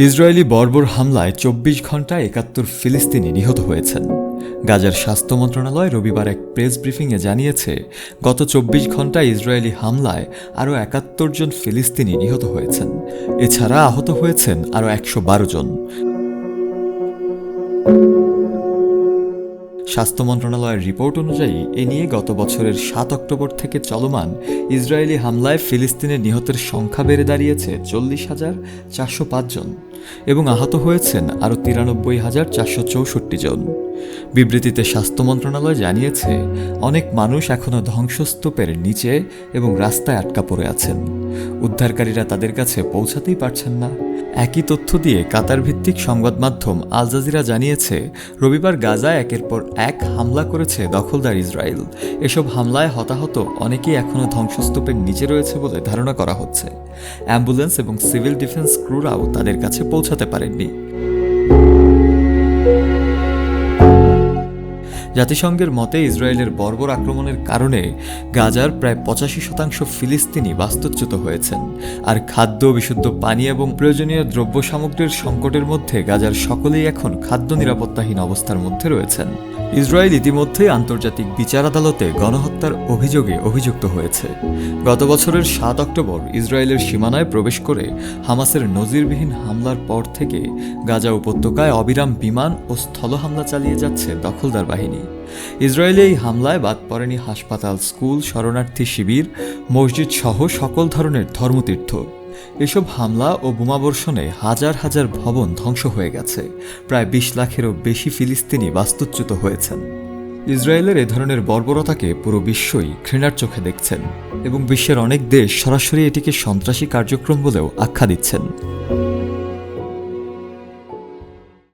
Israeli বর্বর হামলায় ২৪ ঘণ্টায় ৭১ ফিলিস্তিনি নিহত হয়েছেন। গাজার স্বাস্থ্য মন্ত্রণালয় রবিবার এক প্রেস ব্রিফিংয়ে জানিয়েছে, গত ২৪ ঘণ্টায় ইসরায়েলি হামলায় আরও ৭১ জন ফিলিস্তিনি নিহত হয়েছেন। এছাড়া আহত হয়েছেন আরও ১১২ জন। স্বাস্থ্য মন্ত্রণালয়ের রিপোর্ট অনুযায়ী এ নিয়ে গত বছরের ৭ অক্টোবর থেকে চলমান ইসরায়েলি হামলায় ফিলিস্তিনের নিহতের সংখ্যা বেড়ে দাঁড়িয়েছে ৪০,৪০৫ জন এবং আহত হয়েছেন আরও ৯৩,৪৬৪ জন। বিবৃতিতে স্বাস্থ্য মন্ত্রণালয় জানিয়েছে, অনেক মানুষ এখনও ধ্বংসস্তূপের নিচে এবং রাস্তায় আটকা পড়ে আছেন। উদ্ধারকারীরা তাদের কাছে পৌঁছাতেই পারছেন না। একই তথ্য দিয়ে কাতার ভিত্তিক সংবাদ মাধ্যম আল জাজিরা জানিয়েছে, রবিবার গাজায় একের পর এক হামলা করেছে দখলদার ইসরায়েল। এসব হামলায় হতাহত অনেকেই এখনও ধ্বংসস্তূপের নিচে রয়েছে বলে ধারণা করা হচ্ছে। অ্যাম্বুলেন্স এবং সিভিল ডিফেন্স ক্রুরাও তাদের কাছে পৌঁছাতে পারেননি। জাতিসংঘের মতে ইসরায়েলের বর্বর আক্রমণের কারণে গাজার প্রায় ৮৫% ফিলিস্তিনি বাস্তুচ্যুত হয়েছেন। আর খাদ্য, বিশুদ্ধ পানি এবং প্রয়োজনীয় দ্রব্য সামগ্রীর সংকটের মধ্যে গাজার সকলেই এখন খাদ্য নিরাপত্তাহীন অবস্থার মধ্যে রয়েছেন। ইসরায়েল ইতিমধ্যেই আন্তর্জাতিক বিচার আদালতে গণহত্যার অভিযোগে অভিযুক্ত হয়েছে। গত বছরের ৭ অক্টোবর ইসরায়েলের সীমানায় প্রবেশ করে হামাসের নজিরবিহীন হামলার পর থেকে গাজা উপত্যকায় অবিরাম বিমান ও স্থল হামলা চালিয়ে যাচ্ছে দখলদার বাহিনী। ইসরায়েলি এই হামলায় বাদ পড়েনি হাসপাতাল, স্কুল, শরণার্থী শিবির, মসজিদ সহ সকল ধরনের ধর্মতীর্থ। এসব হামলা ও বোমাবর্ষণে হাজার হাজার ভবন ধ্বংস হয়ে গেছে। প্রায় ২০ লাখেরও বেশি ফিলিস্তিনি বাস্তুচ্যুত হয়েছেন। ইসরায়েলের এ ধরনের বর্বরতাকে পুরো বিশ্বই ঘৃণার চোখে দেখছেন এবং বিশ্বের অনেক দেশ সরাসরি এটিকে সন্ত্রাসী কার্যক্রম বলেও আখ্যা দিচ্ছেন।